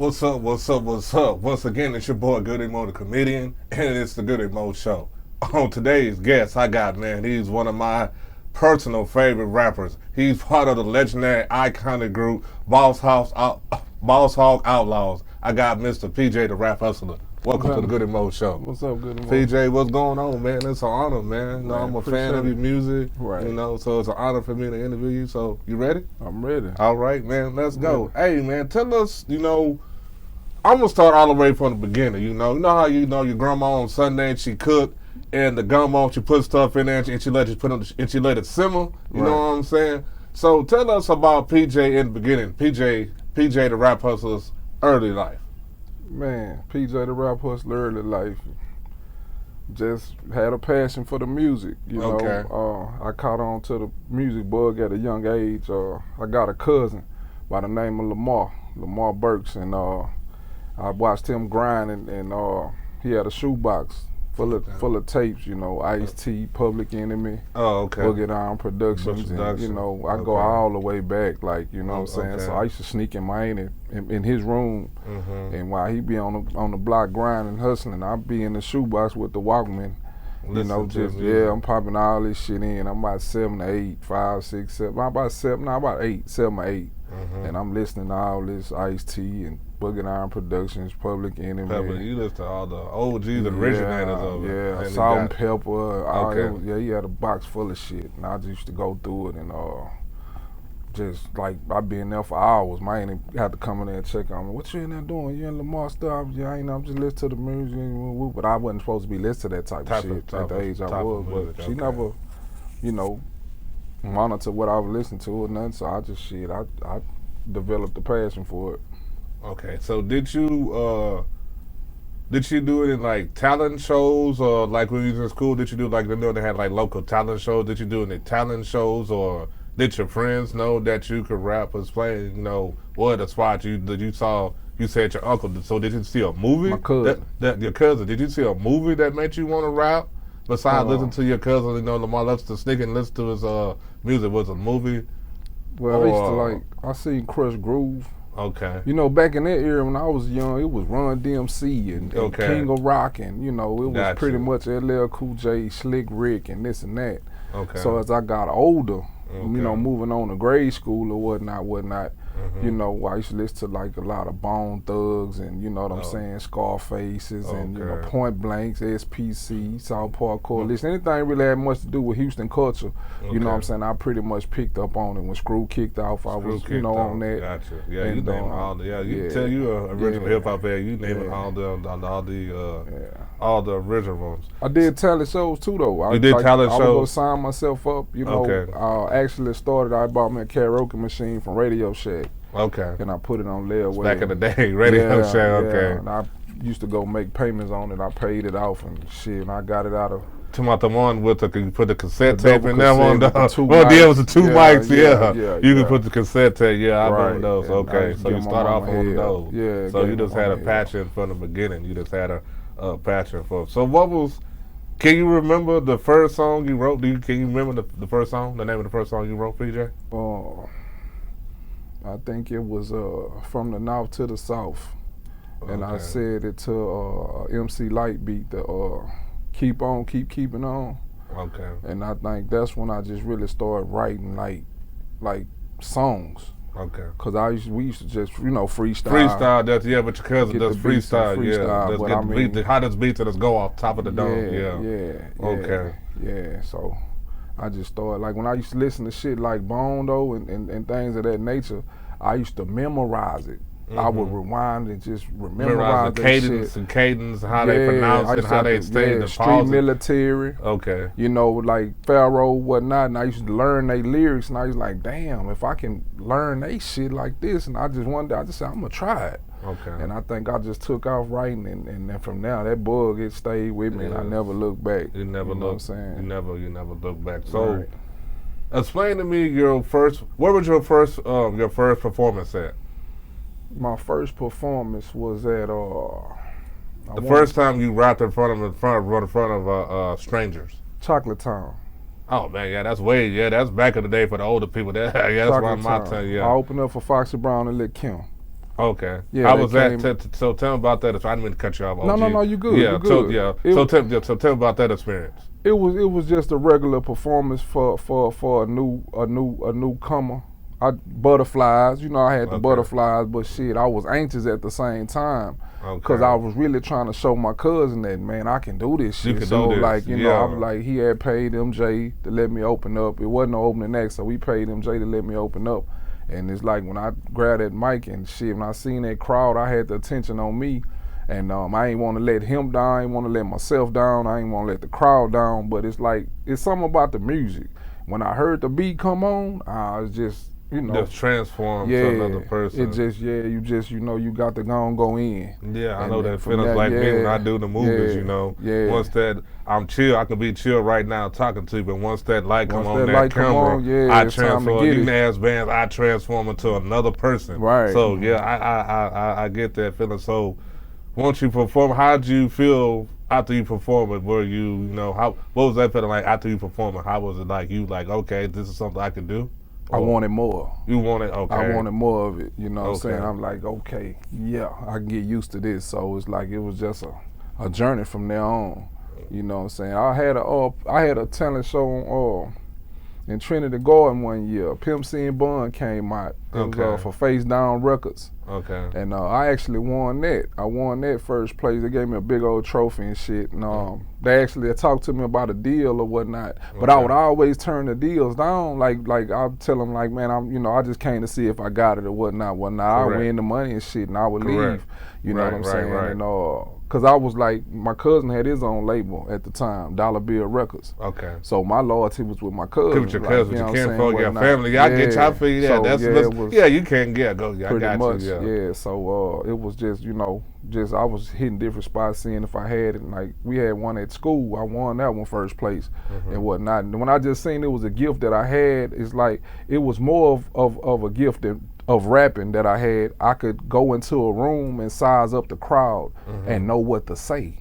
What's up, what's up, what's up? Once again, it's your boy Goody Mo, the comedian, and it's the Goody Mo Show. On today's guest, I got, man, he's one of my personal favorite rappers. He's part of the legendary, iconic group, Boss Hog Outlaws. I got Mr. PJ, the Rap Hustler. Welcome to the Goody Mo Show. What's up, Goody Mo? PJ, what's going on, man? It's an honor, man. You know, I'm a fan of your music, right? You know, so it's an honor for me to interview you. So, you ready? I'm ready. All right, man, let's go. Hey, man, tell us, you know, I'm gonna start all the way from the beginning. You know how your grandma on Sunday she cooked and the gumbo she put stuff in there and she let it simmer. You know what I'm saying? So tell us about PJ in the beginning. PJ the Rap Hustler's early life. Man, PJ the Rap Hustler early life. Just had a passion for the music. You know, I caught on to the music bug at a young age. I got a cousin by the name of Lamar Burks, and I watched him grind, and he had a shoebox full of tapes, you know, Ice-T, Public Enemy, Boogie Down Productions, and, you know, I go all the way back, like, you know what I'm saying? So I used to sneak in Miami in his room, and while he be on the block grinding, hustling, I'd be in the shoebox with the Walkman, you know, just, I'm popping all this shit in. I'm about 7 to 8, 5, 6, 7, about 7 or 8. And I'm listening to all this Ice-T and Boogie Down Productions, Public Enemy. You listen to all the OGs, the originators of it. Yeah, Salt and Pepper. He had a box full of shit, and I just used to go through it and just like I'd be in there for hours. My auntie had to come in there and check on me. What you in there doing? You in Lamar stuff? Yeah, I'm just listening to the music. But I wasn't supposed to be listening to that type of shit at the age I was. But she never, you know, monitor what I was listening to or nothing. So I just I developed the passion for it. Okay, so did you do it in like talent shows, or like when you was in school? Did you do like they had like local talent shows? Did you do any talent shows, or did your friends know that you could rap? Was playing, you know, what a spot you saw? You said your uncle. So did you see a movie? My cousin. Your cousin. Did you see a movie that made you want to rap? Besides listening to your cousin, you know, Lamar loves to sneak and listen to his music. Was a movie? Well, I used to I seen Crush Groove. Okay. You know, back in that era when I was young, it was Run DMC and King of Rock, and you know, it was pretty much LL Cool J, Slick Rick, and this and that. Okay. So as I got older, you know, moving on to grade school or whatnot, you know, I used to listen to like a lot of Bone Thugs and, you know what I'm saying, Scarfaces and, you know, Point Blanks, SPC, South Park Coalition, anything really had much to do with Houston culture, you know what I'm saying, I pretty much picked up on it. When Screw kicked off, I was, you know, on that. Gotcha. Yeah, and, you name all the, you tell you an original hip-hop fan, you name all the original ones. I did talent shows too, though. You did talent shows? I was going to sign myself up, you know, actually I bought me a karaoke machine from Radio Shack. Okay. And I put it on layaway. Back in the day, Radio Shack, and I used to go make payments on it. I paid it off and shit, and I got it out of... The one with you put the cassette tape in there on the... it was the two mics, You could put the cassette tape, I remember those, So you start off on those. Yeah. So you just had a passion from the beginning. You just had a passion for... So what was... Can you remember the first song you wrote? Can you remember the first song, the name of the first song you wrote, PJ? I think it was From the North to the South, and I said it to MC Lightbeat, the Keep On, Keep Keeping On. Okay. And I think that's when I just really started writing like songs. Okay. Cause we used to just, you know, freestyle. Freestyle, but your cousin does freestyle, Let's get the hottest beats that go off top of the dome. Yeah. So I just started, like when I used to listen to shit like Bone though and things of that nature, I used to memorize it. I would rewind and just memorize the cadence, how they pronounce it, how they say the Street Military. Okay. You know, like Pharaoh, whatnot, and I used to learn their lyrics, and I was like, damn, if I can learn they shit like this, and I just said, I'm gonna try it. Okay. And I think I just took off writing, and then from now, that bug, it stayed with me, and I never looked back. You never know what I'm saying? You never look back. So, explain to me where was your first performance at? My first performance was at the first time you rapped in front of strangers. Chocolate Town. Oh man, that's back in the day for the older people. That's around my time. Yeah. I opened up for Foxy Brown and Lil Kim. Okay. Yeah, I was so tell me about that. I didn't mean to cut you off. OG. No, you good. Yeah, you good. So tell me about that experience. It was just a regular performance for a newcomer. Butterflies, I had the butterflies, but shit, I was anxious at the same time because I was really trying to show my cousin that, man, I can do this shit. So like, I was like, he had paid MJ to let me open up. It wasn't no opening act, so we paid MJ to let me open up. And it's like when I grabbed that mic and shit, when I seen that crowd, I had the attention on me. And I ain't want to let him down, I ain't want to let myself down, I ain't want to let the crowd down. But it's like, it's something about the music. When I heard the beat come on, I was just, just transform to another person. It just, you got to go in. Yeah, I know that feelings like me when I do the movies, Once that I'm chill, I can be chill right now talking to you, but once that light come on that camera, I transform. Even as bands, I transform into another person. Right. So I get that feeling. So once you perform, how did you feel after you perform it? Were you, what was that feeling like after you perform it? How was it like? You like, okay, this is something I can do? I wanted more. You wanted, okay. I wanted more of it, what I'm saying? I'm like, okay, I can get used to this. So it's like, it was just a journey from there on, what I'm saying? I had a talent show in Trinity Garden one year. Pimp C and Bun came out. It was for Face Down Records. Okay. And I actually won that. I won that first place. They gave me a big old trophy and shit. And they actually talked to me about a deal or whatnot. But I would always turn the deals down. Like I'd tell them like, man, I just came to see if I got it or whatnot. I win the money and shit, and I would leave. You know what I'm saying? Right. And cause I was like, my cousin had his own label at the time, Dollar Bill Records. Okay. So my loyalty was with my cousin. With your cousin, you can't forget your family. I get you. I feel you. Yeah, you can't go. I got much, you. Yeah. So it was just, I was hitting different spots, seeing if I had it. Like we had one at school, I won that one first place and whatnot. And when I just seen it was a gift that I had, it's like it was more of a gift of rapping that I had. I could go into a room and size up the crowd and know what to say.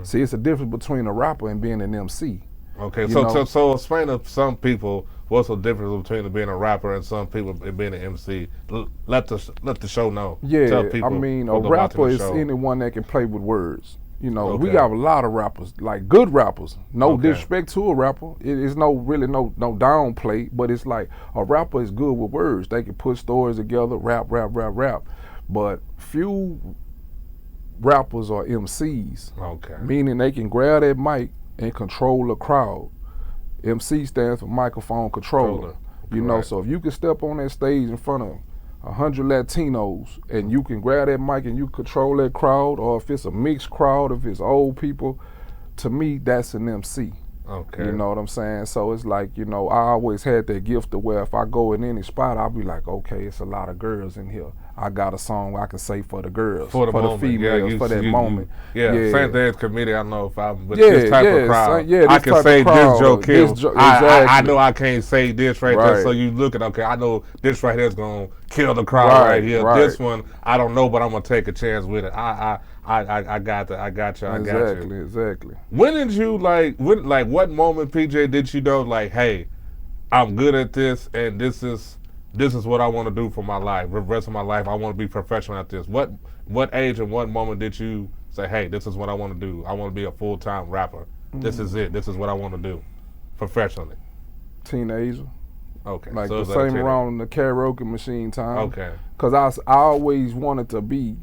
See, it's a difference between a rapper and being an MC. Okay, so explain to some people what's the difference between being a rapper and some people being an MC. Let the show know. Yeah, tell people I mean, a rapper is anyone that can play with words. We got a lot of rappers, like good rappers. No disrespect to a rapper. It's no downplay, but it's like a rapper is good with words. They can put stories together, rap. But few rappers are MCs. Okay. Meaning they can grab that mic and control the crowd. MC stands for microphone controller. So if you can step on that stage in front of 100 Latinos and you can grab that mic and you control that crowd, or if it's a mixed crowd, if it's old people, to me that's an MC. Okay. You know what I'm saying? So it's like, I always had that gift to where if I go in any spot, I'll be like, okay, it's a lot of girls in here. I got a song I can say for the girls, for the females, for that moment. Same thing as comedian. I don't know if I'm, but this type of crowd, I can say this joke here. Exactly. I know I can't say this right there, so you look at, okay, I know this right here is going to kill the crowd right here. This one, I don't know, but I'm going to take a chance with it. I got you. Exactly. When did you, what moment, PJ, did you know, like, hey, I'm good at this, and this is what I want to do for my life. The rest of my life, I want to be professional at this. What age and what moment did you say, hey, this is what I want to do. I want to be a full-time rapper. This is it. This is what I want to do professionally. Teenager. Okay. Like so the same around the karaoke machine time. Okay. Because I always wanted to be,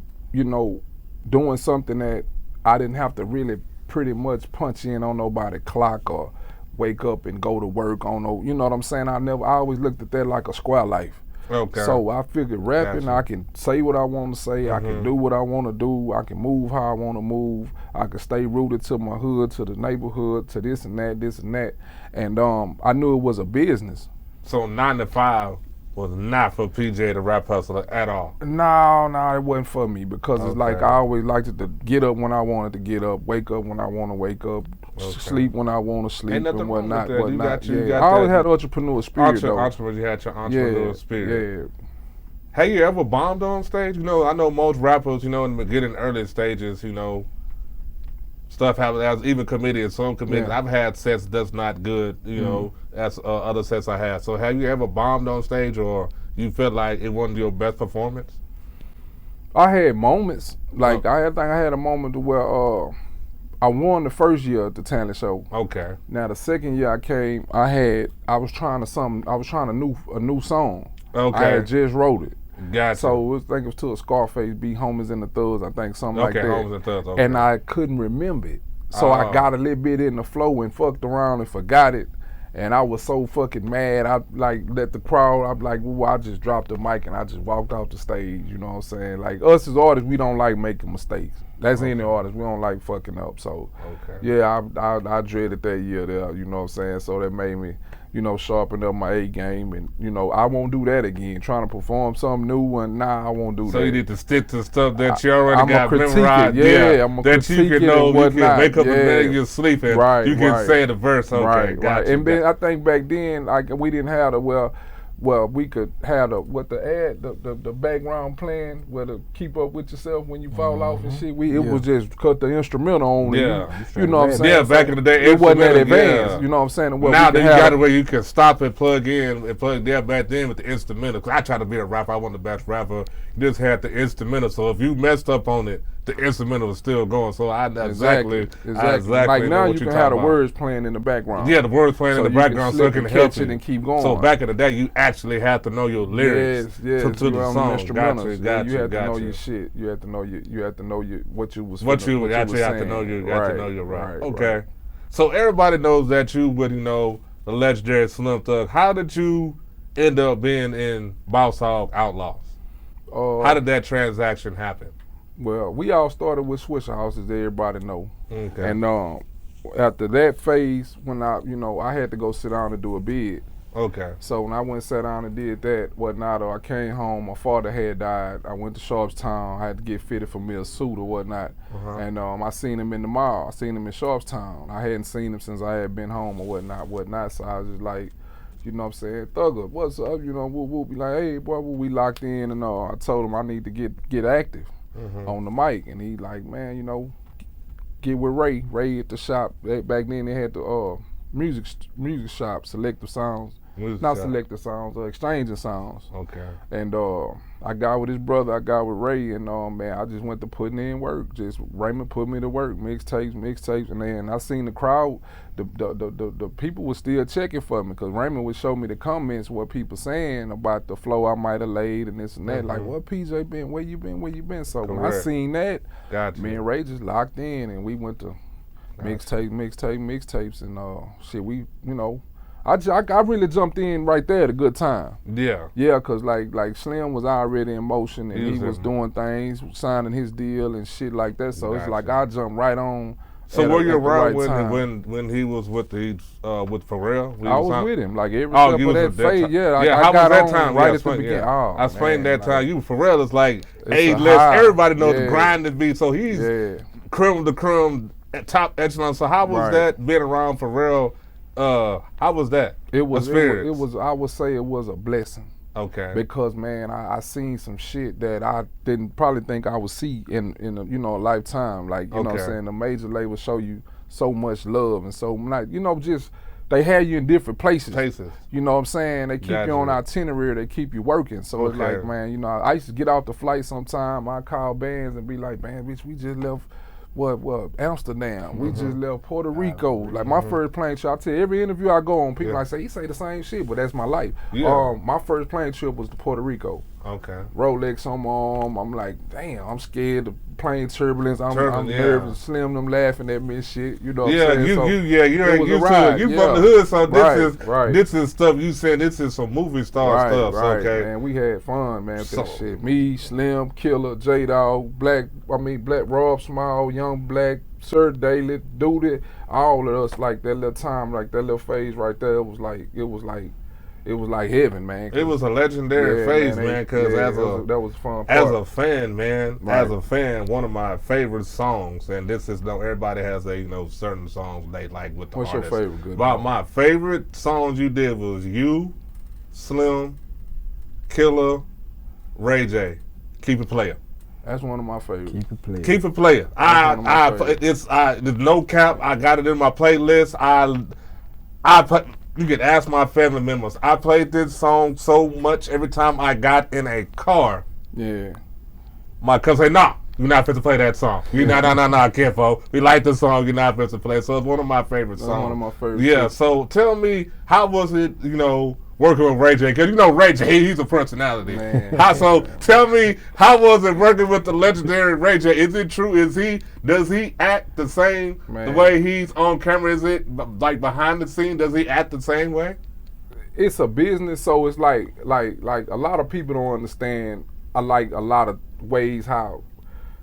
doing something that I didn't have to really pretty much punch in on nobody's clock or wake up and go to work on no, you know what I'm saying? I always looked at that like a square life. Okay. So I figured rapping, I can say what I want to say, I can do what I want to do, I can move how I want to move, I can stay rooted to my hood, to the neighborhood, to this and that. And I knew it was a business. So 9 to 5 was not for PJ the rap hustler at all? No, it wasn't for me because it's like I always liked to get up when I wanted to get up, wake up when I want to wake up, sleep when I want to sleep and whatnot. I always had entrepreneur spirit though. You had your entrepreneur spirit. Yeah. Have you ever bombed on stage? I know most rappers, in the beginning, early stages, stuff happens, even comedians, some comedians, I've had sets that's not good, as other sets I had. So have you ever bombed on stage or you felt like it wasn't your best performance? I had moments. Like I think I had a moment where I won the first year at the talent show. Okay. Now the second year I came, I was trying a new song. Okay. I had just wrote it. Gotcha. So I think it was to a Scarface beat, Homies and the Thugs, I think something like that. Homies and Thugs, okay. And I couldn't remember it. So I got a little bit in the flow and fucked around and forgot it. And I was so fucking mad. I like let the crowd, I'm like, well, I just dropped the mic and I just walked off the stage, you know what I'm saying? Like us as artists, we don't like making mistakes. That's any artist, we don't like fucking up. So yeah, I dreaded that year there, you know what I'm saying? So that made me, you know, sharpen up my A game, and you know, I won't do that again. Trying to perform something new, and I won't do that. So you need to stick to stuff that you already got memorized. That you can know, you can wake up in the middle of your sleep and you can say the verse. Okay, gotcha. And then I think back then, like we didn't have the we could have the background playing where to keep up with yourself when you fall off and shit. It was just cut the instrumental on. Yeah, you know what I'm saying. Yeah, back in the day, it wasn't that advanced. You know what I'm saying. Well, now that you got it where you can stop and plug in and plug there back then with the instrumental. Cause I tried to be a rapper. I wasn't the best rapper. You just had the instrumental. So if you messed up on it, the instrumental was still going. So I exactly. Like now you can have the words playing in the background. Yeah, the words playing in the background so it can help you and keep going. So back in the day, you actually had to know your lyrics to the song. Gotcha. You had to know your shit. You had to know what you was. What you actually have to know. You got to know your rap. Okay. So everybody knows that you would, you know, the legendary Slim Thug. How did you end up being in Boss Hogg Outlaws? How did that transaction happen? Well, we all started with Swisher House, as everybody know. Okay. And after that phase, when I had to go sit down and do a bid. Okay. So when I went and sat down and did that, whatnot, I came home, my father had died. I went to Sharpstown. I had to get fitted for me a suit or whatnot. And I seen him in the mall. I seen him in Sharpstown. I hadn't seen him since I had been home or whatnot. So I was just like, you know what I'm saying, Thugger, what's up? You know, we'll be like, hey, boy, we locked in and I told him I need to get active on the mic. And he like, man, you know, get with Ray. Ray at the shop. Back then they had the music shop, Selective Sounds. Selective Sounds, Exchanging Sounds. Okay. And I got with his brother, I got with Ray, and man, I just went to putting in work. Just Raymond put me to work, mixtapes, and then I seen the crowd, the people were still checking for me, because Raymond would show me the comments, what people saying about the flow I might have laid and this and that. Like, what PJ been? Where you been? So when I seen that, me and Ray just locked in, and we went to mixtapes, and shit. We, you know. I really jumped in right there at a good time. Yeah. Yeah, because like Slim was already in motion, and he was doing things, signing his deal and shit like that. So it's like I jumped right on. So were you around when he was with Pharrell? I was with him, like every step of that phase. Yeah, how was that time? Right at the beginning. Oh, I explained that time. Pharrell is like A-list. Everybody knows the grind to be. So he's creme de creme, top echelon. So how was that being around Pharrell? How was that? It was. I would say it was a blessing. Okay. Because man, I seen some shit that I didn't probably think I would see in a lifetime. Like you know what I'm saying, the major labels show you so much love and so much, just they have you in different places. You know what I'm saying? They keep you on itinerary. They keep you working. So it's like, man, I used to get off the flight sometime. I call bands and be like, man, bitch, we just left. What Amsterdam? We just left Puerto Rico. Like my first plane trip, I tell you, every interview I go on, people like say, he say the same shit, but that's my life. My first plane trip was to Puerto Rico. Okay. Rolex on my arm. I'm like, damn, I'm scared of plane turbulence. I'm nervous. Slim them laughing at me and shit. You know what I'm saying? You from the hood, so this is stuff you said. This is some movie star stuff. Okay. Man, we had fun, man. That shit. Me, Slim, Killer, J-Dog, Black Rob Small, Young Black, Sir Daily, Dude, all of us, like that little time, like that little phase right there. It was like heaven, man. It was a legendary phase, man, because that was fun part. As a fan, man, one of my favorite songs, and this is, everybody has certain songs they like with the artist. What's your favorite? My favorite songs you did was you, Slim, Killer, Ray J, Keep It Player. That's one of my favorites. Keep It Player. There's no cap. I got it in my playlist. You can ask my family members. I played this song so much every time I got in a car. Yeah. my cousin say, nah, you're not supposed to play that song. You nah, Kenfo. We like the song, you're not supposed to play. So it's one of my favorite songs. One of my favorites. Yeah, so tell me, how was it, you know, working with Ray J? Because you know Ray J, he's a personality. So tell me, how was it working with the legendary Ray J? Is it true? Does he act the same the way he's on camera? Is it like behind the scene? Does he act the same way? It's a business, so it's like a lot of people don't understand. I like a lot of ways how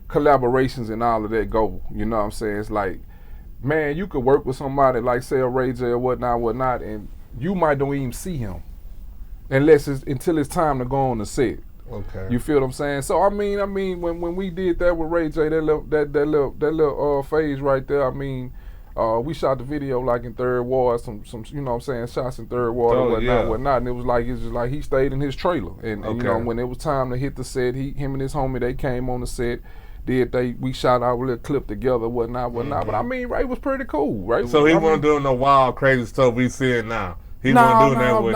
collaborations and all of that go. You know what I'm saying? It's like, man, you could work with somebody like say a Ray J or whatnot, and you might don't even see him until it's time to go on the set. Okay. You feel what I'm saying? So I mean, when we did that with Ray J, that little phase right there. I mean, we shot the video like in Third Ward, some you know what I'm saying, shots in Third Ward and whatnot, and it's just like he stayed in his trailer, and you know, when it was time to hit the set, him and his homie, they came on the set. We shot our little clip together, whatnot. But I mean, Ray was pretty cool, right? So he wasn't doing no wild, crazy stuff we seeing now. He wasn't doing that with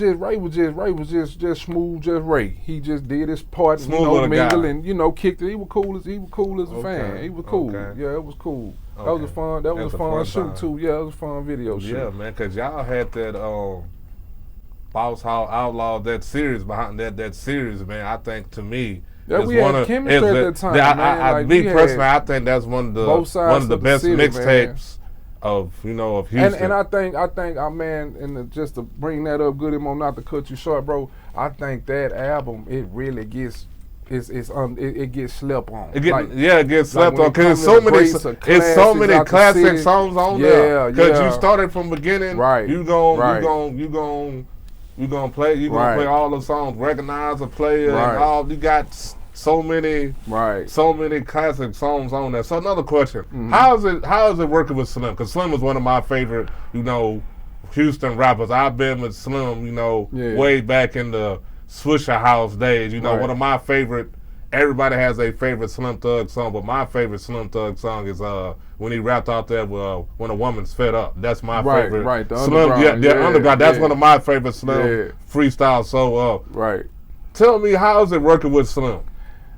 y'all. Ray was just smooth, just Ray. He just did his part, smooth, you know, mingle and you know, kicked it. He was cool as a fan. He was cool. Okay. Yeah, it was cool. Okay. That was a fun shoot too. Yeah, it was a fun video shoot. Yeah, man, because y'all had that Boss Hall Outlaw, that series behind that series, man. I think to me. Yeah, we had chemistry at that time. Me personally, I think that's one of the best mixtapes of Houston. And I think our man, and just to bring that up, Goody, not to cut you short, bro. I think that album, it really gets it gets slept on. It gets slept on because it's so many classic songs on there. Because you started from beginning, right? You gonna play all the songs, recognize a player, and all. You got so many classic songs on there. So another question: How is it working with Slim? Because Slim is one of my favorite, Houston rappers. I've been with Slim, way back in the Swisher House days. One of my favorite. Everybody has a favorite Slim Thug song, but my favorite Slim Thug song is when he rapped out there with When a Woman's Fed Up. That's my favorite. Right, the Slim, Underground. Underground. That's one of my favorite Slim freestyles. So, tell me, how is it working with Slim?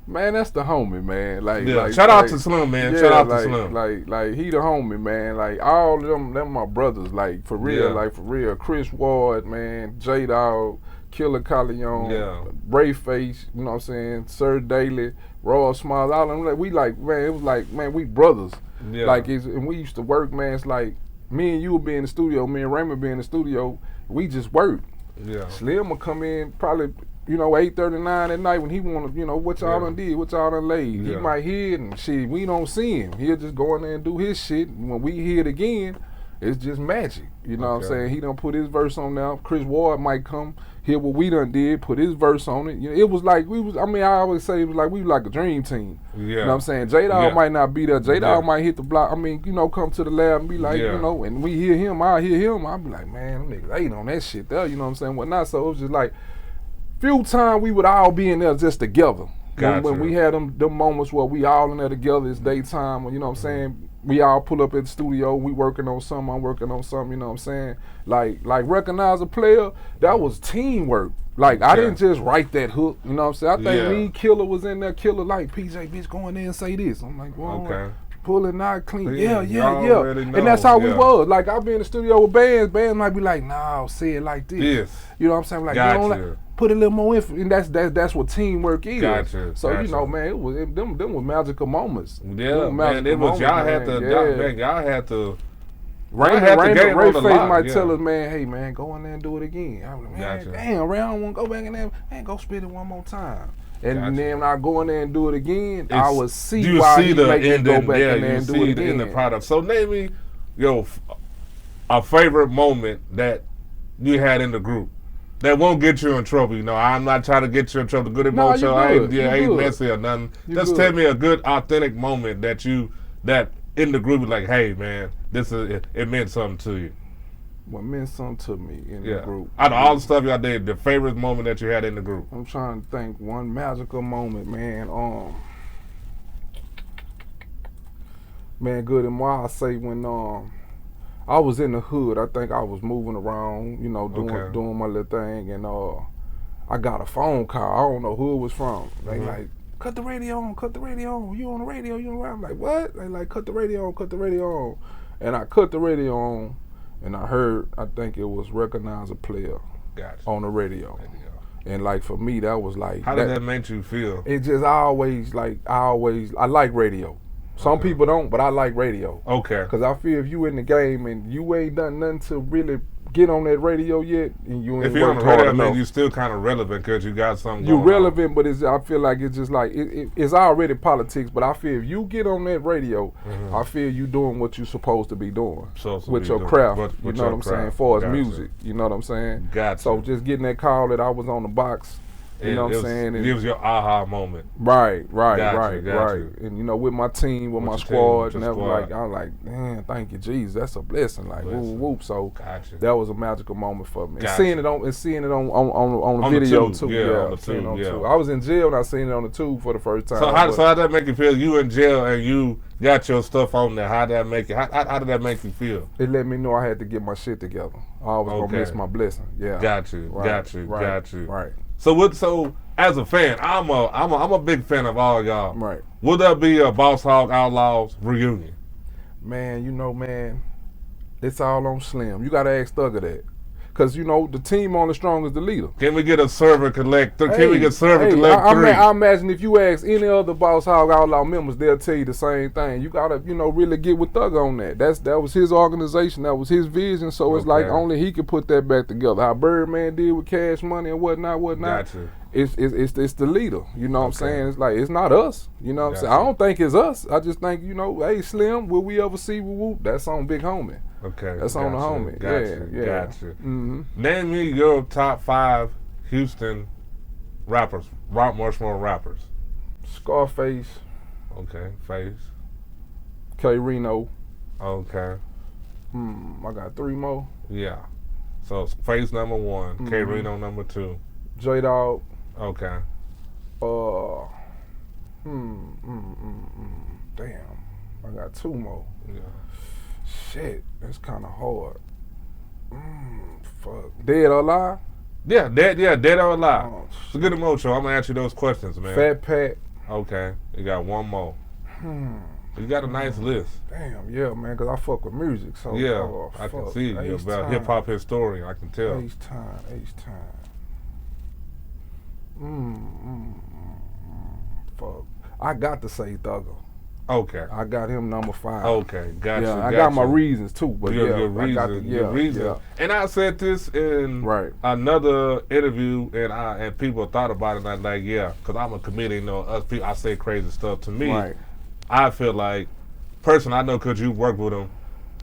Man, that's the homie, man. Shout out to Slim, man. Shout out to Slim. Like he the homie, man. Like all of them my brothers. Like for real. Chris Ward, man. J Dog, Killer Callejon, Ray Face. You know what I'm saying? Sir Daly, Royal Smiles. All of them. It was like we brothers. Yeah. And we used to work, man. It's like me and you would be in the studio. Me and Raymond be in the studio. We just worked. Yeah. Slim would come in probably. 8:39 at night when he want to, what y'all done did, what y'all done laid. He might hear it and shit, we don't see him. He'll just go in there and do his shit. And when we hear it again, it's just magic. You know what I'm saying? He done put his verse on now. Chris Ward might come, hear what we done did, put his verse on it. It was like I always say it was like we were like a dream team. Yeah. You know what I'm saying? J-Dog might not be there. J-Dog might hit the block. come to the lab and be like, and we hear him, I'll hear him. I'll be like, man, them niggas ain't on that shit there. You know what I'm saying? Whatnot. So it was just like, few times we would all be in there just together. Gotcha. When we had them moments where we all in there together, it's daytime, you know what I'm saying? We all pull up at the studio, we working on something, I'm working on something, you know what I'm saying? Like recognize a player, that was teamwork. I didn't just write that hook, you know what I'm saying? I think me, Killer was in there, Killer like, PJ, bitch, go in there and say this. I'm like, well, pull it out clean. Yeah. And that's how we was. Like, I'll be in the studio with bands might be like, nah, say it like this. Yes. You know what I'm saying? Like, you don't put a little more info, and that's what teamwork is. Gotcha. So man, them was magical moments. Yeah, man, it was. Y'all had to. Ray Face might tell us, man, hey man, go in there and do it again. I'm like, man, damn, Ray, I don't want to go back in there. Man, go spit it one more time. And then I go in there and do it again. I will see why he make me go back in there and do it again. In the product. So name me, a favorite moment that you had in the group. That won't get you in trouble, I'm not trying to get you in trouble. Good emotion, I ain't messy or nothing. Just tell me a good, authentic moment that in the group, like, hey man, it meant something to you. What meant something to me in the group? Out of all the stuff y'all did, the favorite moment that you had in the group. I'm trying to think one magical moment, man. Man, good and why I say when I was in the hood, I think I was moving around, doing my little thing, and I got a phone call. I don't know who it was from. They like, cut the radio on, cut the radio on. You on the radio, you on the radio. I'm like, what? They like, cut the radio on, cut the radio on. And I cut the radio on, and I heard, I think it was Recognize a Player on the radio. And like for me, that was like. How did that make you feel? It just I like radio. Some people don't, but I like radio. Okay. Because I feel if you in the game and you ain't done nothing to really get on that radio yet, and you ain't worked hard enough. Then you still kind of relevant because you got something You're going relevant, on. But I feel like it's just like, it's already politics, but I feel if you get on that radio, I feel you doing what you're supposed to be doing with your craft. You know what I'm saying? As far as music, you know what I'm saying? So just getting that call that I was on the box, you know what I'm saying? It gives you an aha moment. Right. And you know, with my team, with my squad, and I was like, man, thank you, Jesus, that's a blessing. Like, whoop. So that was a magical moment for me. And seeing it on the video too. I was in jail and I seen it on the tube for the first time. So how did that make you feel? You in jail and you got your stuff on there. How did that make you? How did that make you feel? It let me know I had to get my shit together. I was gonna miss my blessing. Yeah. Got you. Right. So as a fan, I'm a big fan of all y'all. Right. Would that be a Boss Hogg Outlaws reunion? Man, you know, it's all on Slim. You gotta ask Thugger that. Cause you know the team only strong as the leader. Can we get a server collect? Can we get server collect 3? I imagine if you ask any other Boss Hogg Outlaw members, they'll tell you the same thing. You gotta, really get with Thugger on that. That was his organization. That was his vision. So it's like only he could put that back together. How Birdman did with Cash Money and whatnot. Gotcha. It's the leader. You know what I'm saying? It's like it's not us. You know what I'm saying? I don't think it's us. I just think hey Slim, will we ever see Whoop? That's on Big Homie. Okay. That's on the homie. Gotcha. Mm-hmm. Name me your top 5 Houston rappers, Rock Marshmallow rappers. Scarface. Okay. Face. K Reno. Okay. I got 3 more. Yeah. So Face number 1, K Reno number 2. J Dog. Okay. Damn. I got 2 more. Yeah. Shit, that's kind of hard. Fuck. Dead or Alive? Yeah, dead or alive. It's a good emotion. I'm gonna ask you those questions, man. Fat Pat. Okay, you got 1 more. You got a nice list. Damn, yeah, man, because I fuck with music. So yeah, I can see you about hip hop historian. I can tell. H-Time. Fuck. I got to say Thugger. Okay. I got him number 5. Okay, gotcha. Yeah, I got my reasons too, but your reason. Yeah. And I said this in another interview, and people thought about it, and I'm like, because I'm a comedian. Us people, I say crazy stuff. To me, I feel like, personally, I know because you work with him,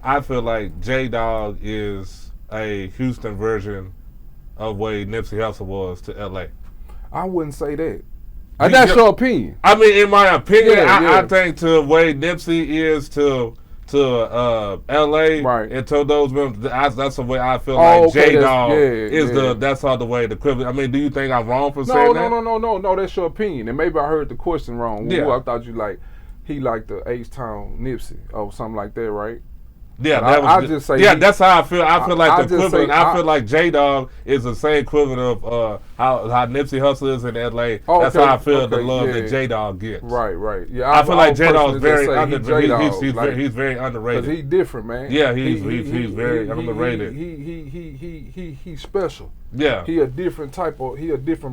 I feel like J Dog is a Houston version of what Nipsey Hussle was to L.A. I wouldn't say that. That's your opinion. I mean, in my opinion, I think to the way Nipsey is to L.A. and to those members, that's the way I feel like J Dog is that's all the way the equivalent. I mean, do you think I'm wrong for saying that? No, that's your opinion. And maybe I heard the question wrong. Yeah. I thought he liked the H-Town Nipsey or something like that, right? Yeah, that's how I feel. I feel like the equivalent. I feel like J Dog is the same equivalent of how Nipsey Hussle is in LA. That's how I feel the love that J Dog gets. Right. Yeah, I feel like J Dog is very underrated. He's very underrated. Because he's different, man. Yeah, he's very underrated. He's special. Yeah. He a different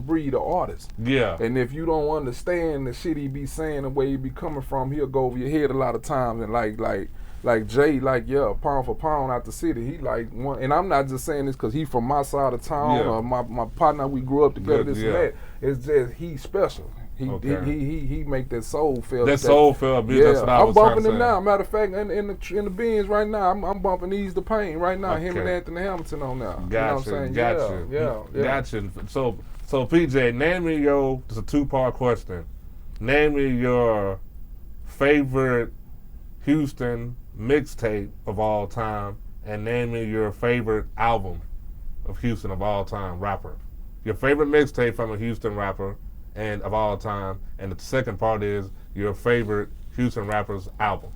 breed of artist. Yeah. And if you don't understand the shit he be saying, the way he be coming from, he'll go over your head a lot of times. And like Jay, pound for pound out the city, he like one. And I'm not just saying this because he from my side of town or my partner, we grew up together, and that. It's just he's special. He make that soul feel. That soul feel. That's what I was I'm bumping him now. Matter of fact, in the Benz right now, I'm bumping Ease the Pain right now. Him and Anthony Hamilton on now. Gotcha. You know what I'm saying? Yeah. Gotcha. So PJ, name me it's a 2-part question. Name me your favorite Houston mixtape of all time, and name me your favorite album of Houston of all time rapper. Your favorite mixtape from a Houston rapper and of all time, and the second part is your favorite Houston rapper's album.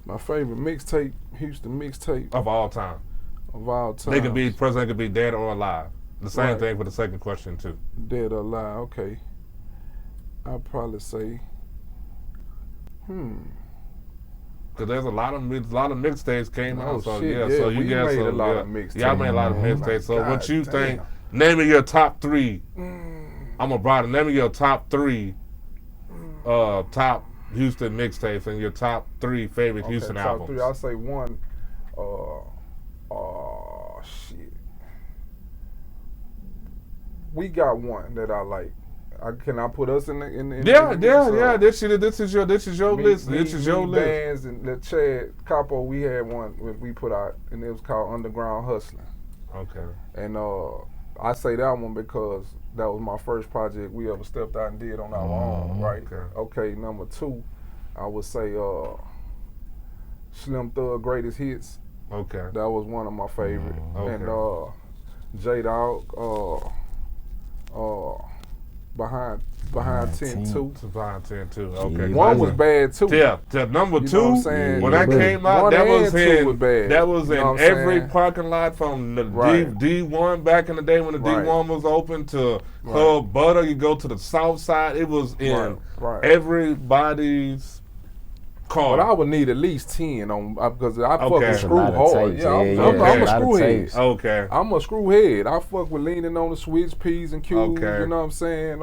My favorite mixtape, Houston mixtape of all time. Of all time. They could be present, they could be dead or alive. The same thing for the second question too. Dead or alive, okay. I'd probably say, Cause there's a lot of mixtapes came out, so shit, yeah, so you we got made some, a lot of mixtapes. Y'all made a lot of mixtapes. So God what you damn. think? Name me your top 3. I'm a brother. Name me your top 3 top Houston mixtapes and your top 3 favorite Houston top albums. 3. I'll say 1. Shit. We got one that I like. Can I put us in the Yeah. This is your list. This is your list. Bands and the Chad Capo, we had one we put out, and it was called Underground Hustling. Okay. And I say that one because that was my first project we ever stepped out and did on our own, right? Okay, number 2, I would say Slim Thug Greatest Hits. Okay. That was one of my favorite. Okay. And J-Dog, Behind 10-2. Behind 10-2. Okay. One was bad too. Yeah. Number 2, when that came out, that was in every parking lot from the D1 back in the day when the D1 was open to Club Butter. You go to the South Side. It was in everybody's car. But I would need at least 10 on because I fucking screw hard. I'm a screwhead. Okay. I'm a screwhead. I fuck with leaning on the switch, P's and Q's. Okay. You know what I'm saying?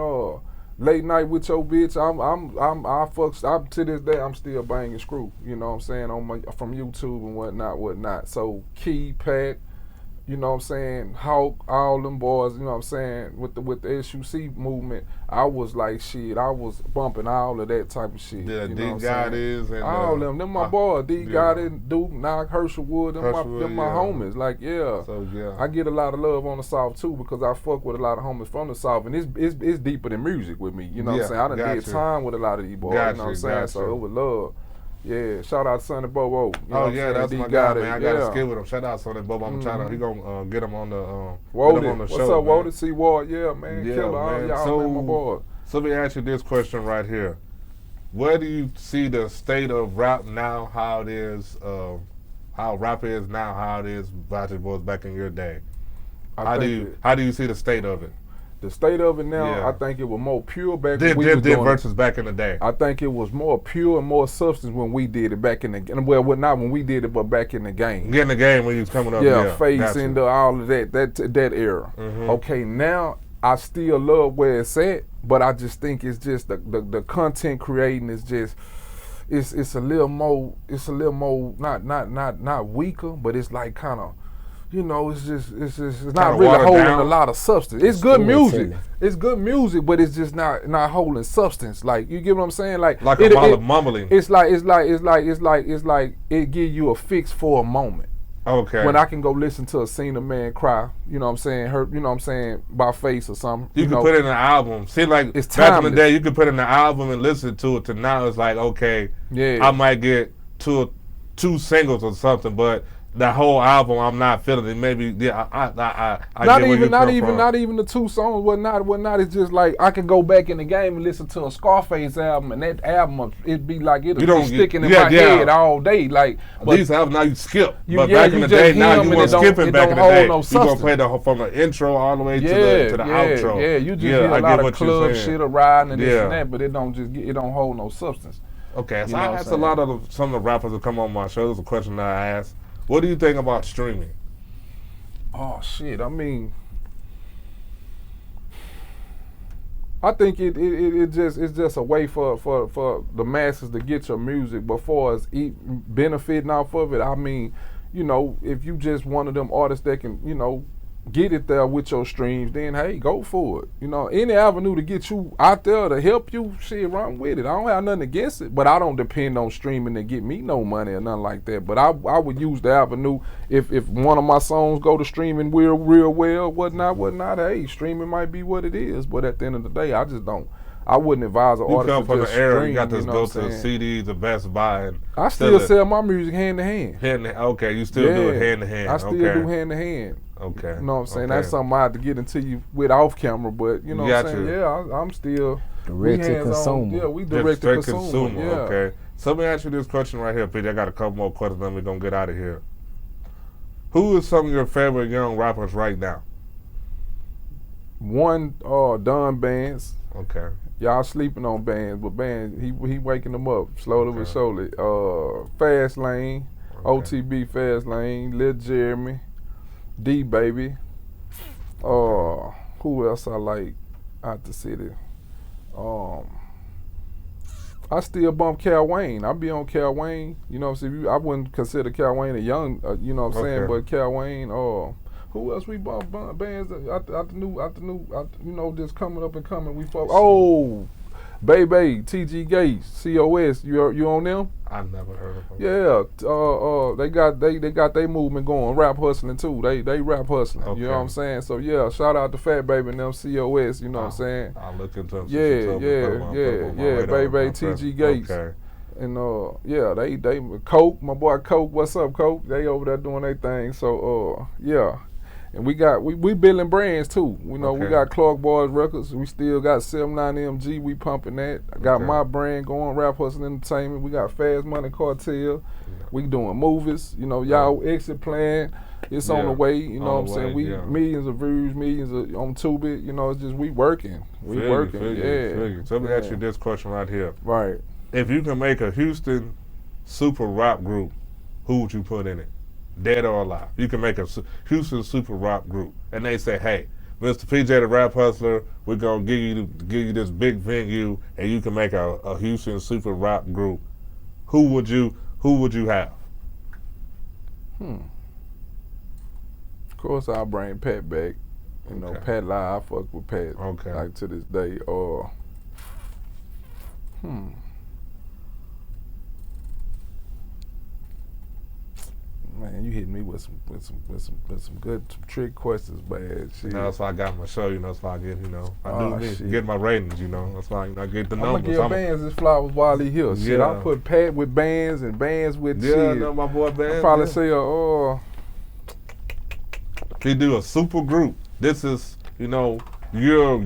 Late night with your bitch. I'm to this day I'm still banging screw. You know what I'm saying? From YouTube and whatnot. So Key, Pack, you know what I'm saying, Hawk, all them boys, you know what I'm saying, with the SUC movement, I was like shit, I was bumping all of that type of shit. Yeah, you D know God is and all them my boys, D God and Duke, Knock, Herschelwood, them my homies. Like So I get a lot of love on the South too because I fuck with a lot of homies from the South, and it's deeper than music with me. You know what I'm saying? I done did time with a lot of these boys. You know what I'm saying? So it was love. Yeah, shout out to Sonny Bobo. That's my guy, man. I got to skip with him. Shout out to Sonny Bobo. I'm trying to, he gonna get him on the Wody. What's up, Wody? C Ward, yeah, man. Yeah, Killer, man. Y'all, man, my boy. So let me ask you this question right here. Where do you see the state of rap now, how it is, how rap is now, how it is was back in your day? How do you see the state of it? The state of it now, I think it was more pure back when we was doing versus back in the day. I think it was more pure and more substance when we did it back in the game. Well, not when we did it, but back in the game. Get in the game when you was coming up. Yeah, Face into all of that era. Okay, now I still love where it's at, but I just think it's just the content creating is just it's a little more not weaker, but it's like kind of. You know, it's not really holding a lot of substance. It's good music. It's good music, but it's just not holding substance. Like, you get what I'm saying? Like a lot of mumbling. It's like it give you a fix for a moment. Okay. When I can go listen to Seen a Man Cry, you know what I'm saying, you know what I'm saying, by Face or something. You can put it in an album. See, like it's back in the day, you could put it in an album and listen to it. To now, it's like, okay, I might get two singles or something, but the whole album, I'm not feeling it. Maybe I not even the 2 songs. Whatnot. It's just like I can go back in the game and listen to a Scarface album, and that album it'd be like it'll be sticking in my head all day. Like these albums now you skip, but back in the day now you weren't skipping. Back in the day, you gonna play from the intro all the way to the outro. Yeah, you just hear a lot of club shit or riding and this and that, but it don't hold no substance. Okay, so I asked a lot of some of the rappers that come on my show. There's a question that I asked. What do you think about streaming? Oh shit! I mean, I think it's just a way for the masses to get your music. But far as benefiting off of it, I mean, you know, if you just one of them artists that can, you know, get it there with your streams, then hey, go for it. You know, any avenue to get you out there to help you, shit, run with it. I don't have nothing against it, but I don't depend on streaming to get me no money or nothing like that. But I would use the avenue if one of my songs go to streaming real well, whatnot. Hey, streaming might be what it is, but at the end of the day, I wouldn't advise an artist to just stream. You come from the era, you got to go to the CDs, the Best Buy. And I still sell my music hand to hand. Okay, you still do it hand to hand. I still do hand to hand. Okay. You know what I'm saying? That's something I have to get into you with off camera, but you know what I'm saying? Yeah, I'm still direct to consumer. Yeah, we direct to consumer. Yeah. Okay. So let me ask you this question right here, Pete. I got a couple more questions, then we're gonna get out of here. Who is some of your favorite young rappers right now? One done bands. Okay. Y'all sleeping on bands, but bands he waking them up slowly but surely. Fast Lane, OTB Fast Lane, Lil Jeremy, D Baby. Who else I like out the city? I still bump Cal Wayne. I be on Cal Wayne. You know what I'm saying? I wouldn't consider Cal Wayne a young, you know what I'm saying? But Cal Wayne, who else we bump bands out the new, you know, just coming up and coming. We fuck. Oh, Baby, TG Gates, COS. You on them? I've never heard of them. Yeah, they got their movement going. Rap hustling too. They rap hustling. Okay. You know what I'm saying? So yeah, shout out to Fat Baby and them COS. You know what I'm saying? I'll look into them. Yeah. Baby, TG Gates. Okay. And yeah, they Coke, my boy Coke. What's up, Coke? They over there doing their thing. So yeah. And we building brands too. You know, we got Clark Boys Records. We still got 79MG. We pumping that. I got my brand going, Rap Hustle Entertainment. We got Fast Money Cartel. We doing movies. You know, y'all exit plan. It's on the way. You know what I'm saying? We millions of views, millions on Tubi. You know, it's just we working. We working. So let me ask you this question right here. Right. If you can make a Houston super rap group, who would you put in it? Dead or alive? You can make a Houston super rap group, and they say, "Hey, Mr. PJ the Rap Hustler, we're gonna give you this big venue, and you can make a Houston super rap group." Who would you have? Of course, I'll bring Pat back. You know, Pat Live. I fuck with Pat. Like to this day. Man, you hit me with some good trick questions, man. Shit. You know, that's why I got my show. You know, that's why I get, get my ratings. You know, that's why I get the numbers. I'm gonna give Bands his flowers while he here. Shit, I put Pat with Bands and Bands with shit. I know my boy Bands. I probably say he do a super group. This is, you know, you're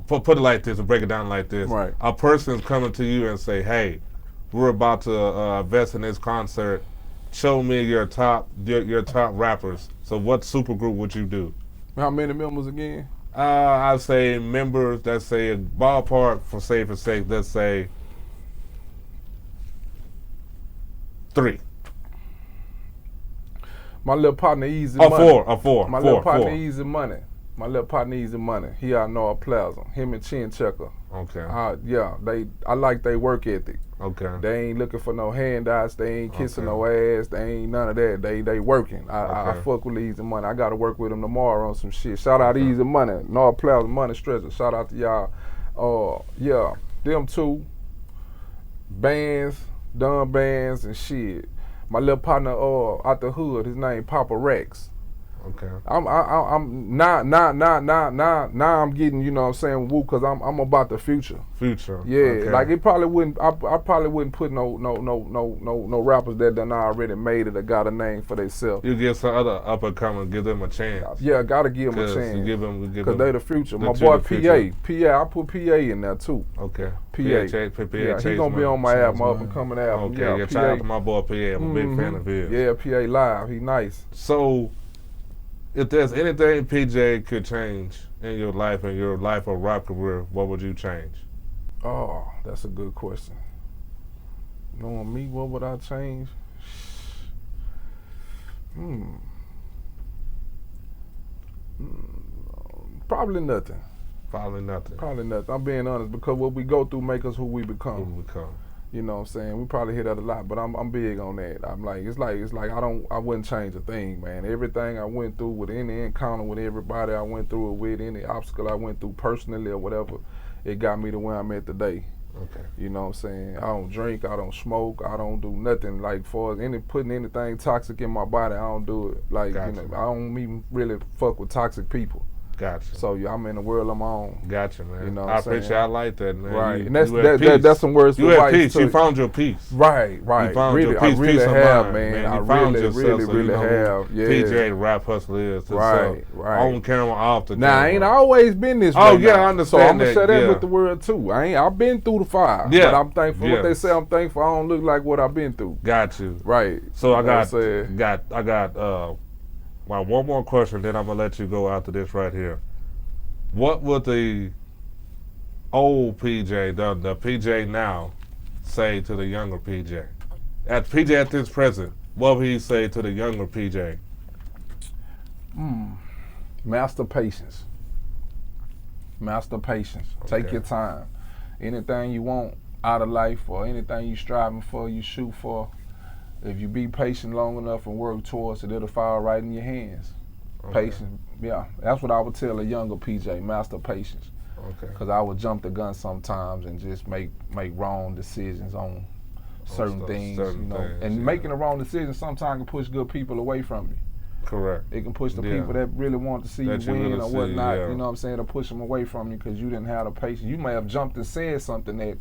put it like this and break it down like this. Right. A person's coming to you and say, "Hey, we're about to invest in this concert. Show me your top rappers." So what super group would you do? How many members again? I'd say members, let's say a ballpark for safe sake, let's say 3. My little partner Easy Money. Four. My little partner Easy Money. My little partner Easy Money. He out North Plaza. Him and Chin Checker. Okay. I like their work ethic. Okay. They ain't looking for no handouts. They ain't kissing no ass. They ain't none of that. They working. I fuck with Easy Money. I got to work with them tomorrow on some shit. Shout out Easy Money. North Plaza Money Stretcher. Shout out to y'all. Them two. Bands, done bands and shit. My little partner out the hood. His name Papa Rex. Okay. I'm now I'm getting, you know what I'm saying, woo, cause I'm about the future. Yeah. Like it probably wouldn't I probably wouldn't put no rappers that done already made it or got a name for themselves. You give some other up and coming, give them a chance. Yeah, gotta give them a chance. You give them cause they the future. My boy PA, I put PA in there too. Okay. PA. He gonna be on my album, up and coming album. Okay, shout out to my boy PA. I'm a big fan of his. Yeah, PA Live, he nice. So if there's anything PJ could change in your life and your life of rap career, what would you change? Oh, that's a good question. Knowing me, what would I change? Probably nothing. Probably nothing. I'm being honest, because what we go through make us who we become. You know what I'm saying? We probably hear that a lot, but I'm big on that. I'm like, it's like I wouldn't change a thing, man. Everything I went through with any encounter with everybody I went through it with, any obstacle I went through personally or whatever, it got me to where I'm at today. Okay. You know what I'm saying? I don't drink, I don't smoke, I don't do nothing like for putting anything toxic in my body, I don't do it. Like, you know, I don't even really fuck with toxic people. Gotcha. So I'm in the world of my own. Gotcha, man. You know I appreciate. I like that, man. Right, and that's some words. You had peace. You found your peace. Right. You found really, your peace. I really peace have, of mind, man. I really have. Yeah. PJ the Rap Hustler is. Right. On camera, off the. Now I ain't always been this way. Oh yeah, I understand. So I'm gonna share that with the world too. I've been through the fire. Yeah. But I'm thankful. What they say, I'm thankful. I don't look like what I've been through. Got you. Right. So I got one more question, then I'm gonna let you go after this right here. what would the old PJ, the PJ now, say to the younger PJ? At PJ at this present, what would he say to the younger PJ? Master patience. Master patience. Okay. Take your time. Anything you want out of life or anything you striving for, you shoot for, if you be patient long enough and work towards it, it'll fall right in your hands. Okay. Patience, yeah. That's what I would tell a younger PJ, master patience. Okay. Because I would jump the gun sometimes and just make wrong decisions on certain things, and making a wrong decision sometimes can push good people away from you. Correct. It can push the people that really want to see you win or whatnot, you know what I'm saying, to push them away from you because you didn't have the patience. You may have jumped and said something that,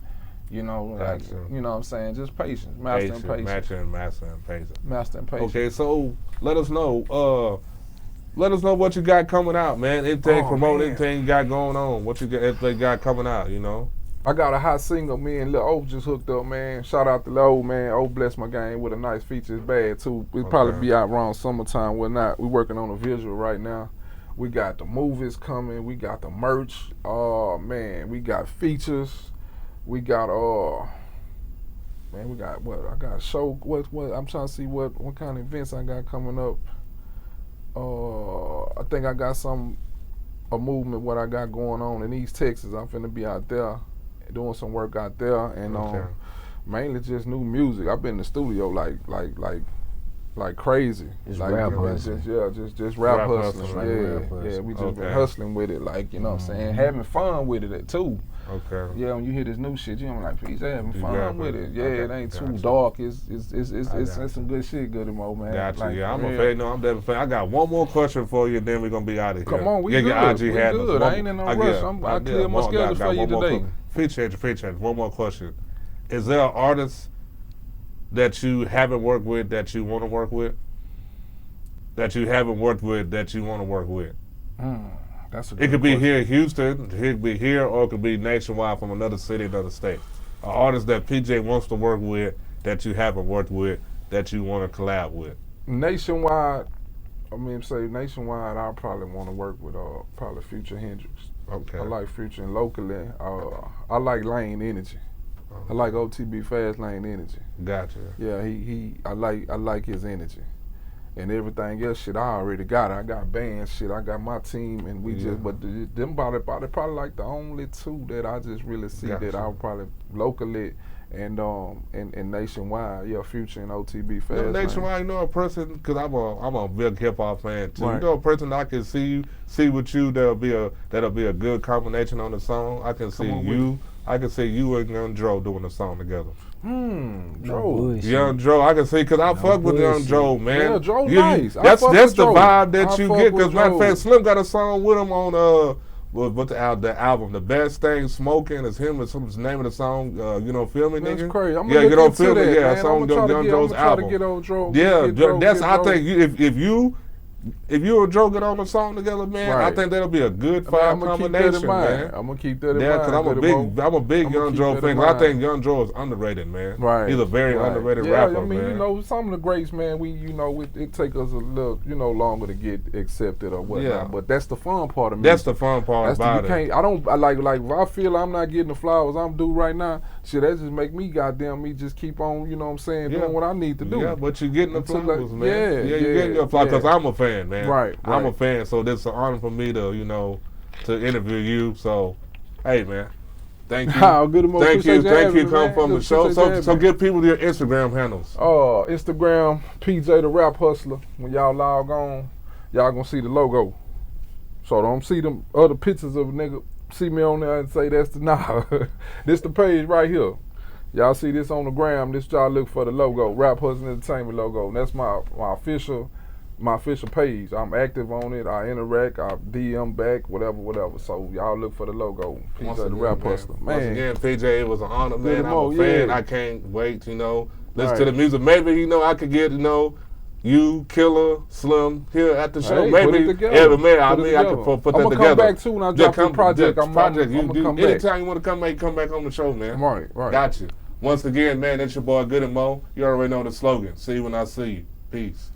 you know what I'm saying, just patience, master and patience. Master and patience. Master and patience. Okay, so let us know. Let us know what you got coming out, man. Anything anything you got going on. What you got coming out, you know? I got a hot single, me and Lil O just hooked up, man. Shout out to Lil O, man. O bless my game with a nice feature. It's bad, too. It'll probably be out around summertime, whatnot. We're working on a visual right now. We got the movies coming. We got the merch. Oh, man. We got features. We got, man, we got what? I got a show. What? I'm trying to see what kind of events I got coming up. I think I got a movement, what I got going on in East Texas. I'm finna be out there doing some work out there, and mainly just new music. I've been in the studio like crazy. Just like, rap hustling. Just rap hustling. Yeah, we just been hustling with it, like, you know what I'm saying, having fun with it too. Okay. Yeah, when you hear this new shit, you're like, please having fun with it. Yeah, it ain't too dark. It's some good shit, Goody Mo, man. Gotcha. Like, yeah, I'm a fan. No, I'm definitely a fan. I got one more question for you, and then we're gonna be out of here. Come on, we good. We good. I ain't in no rush. I clear my schedule for you today. Appreciate you. One more question. Is there an artist that you haven't worked with that you want to work with? That you haven't worked with that you want to work with? That's a good It could be question. here in Houston, it could be here, or it could be nationwide from another city, another state. An artist that PJ wants to work with that you haven't worked with that you want to collab with. Nationwide, nationwide, I probably want to work with probably Future Hendrix. Okay. I like Future, and locally, I like Lane Energy. I like OTB Fast Lane Energy. Gotcha. Yeah, I like his energy. And everything else shit I already got. I got bands shit. I got my team, and we just. But them probably like the only two that I just really see that I'll probably locally and nationwide. Yeah, Future and OTB Fast. No, nationwide, you know a person, because I'm a big hip hop fan too. Right. You know a person that I can see with you that'll be a good combination on the song. I can see you. I can see you and Young Dro doing a song together. Dro. Young Dro, I can see, because I fuck with Young Dro, man. Yeah, Dro nice. That's the vibe that you get, because matter of fact, Slim got a song with him on, what's the album? The Best Thing Smoking is him, is the name of the song, you know, Feel Me, nigga? That's crazy. I'm gonna you know, Feel Me, yeah, song Young Dro's album. To get on Dro. Yeah, that's, I think, if you and Dro get on a song together, man, I think that'll be a good combination, man. I'm gonna keep that in mind. Yeah, because I'm a big Young Dro fan. I think Young Dro is underrated, man. Right. He's a very underrated rapper, I mean, man. you know, some of the greats, man, it take us a little, longer to get accepted or whatnot. Yeah. But that's the fun part of me. That's the fun part about it. If I feel I'm not getting the flowers I'm due right now, shit, that just make me just keep on, you know what I'm saying, doing what I need to do. Yeah, but you're getting the flowers, man. Yeah, you're getting your flowers, because I'm a fan. Man. Right. I'm a fan, so it's an honor for me to, to interview you. So, hey, man, thank you. Thank you, come from the show. So give people your Instagram handles. Instagram, PJ the Rap Hustler. When y'all log on, y'all gonna see the logo. So don't see them other pictures of a nigga. See me on there and say that's this the page right here. Y'all see this on the gram. This y'all look for the logo, Rap Hustler Entertainment logo. And that's my official page. I'm active on it. I interact. I DM back, whatever. So y'all look for the logo. PJ the Rap Hustler. Man. Once again, PJ, it was an honor, man. I'm a fan. I can't wait to, listen to the music. Maybe, I could get, you, Killer, Slim here at the show. Maybe, put it together. Man, I can put that together. I'm gonna come back too when I drop the project. I'm gonna come back. Anytime you want to come back on the show, man. Right. Got you. Once again, man, that's your boy Goody Mo. You already know the slogan. See you when I see you. Peace.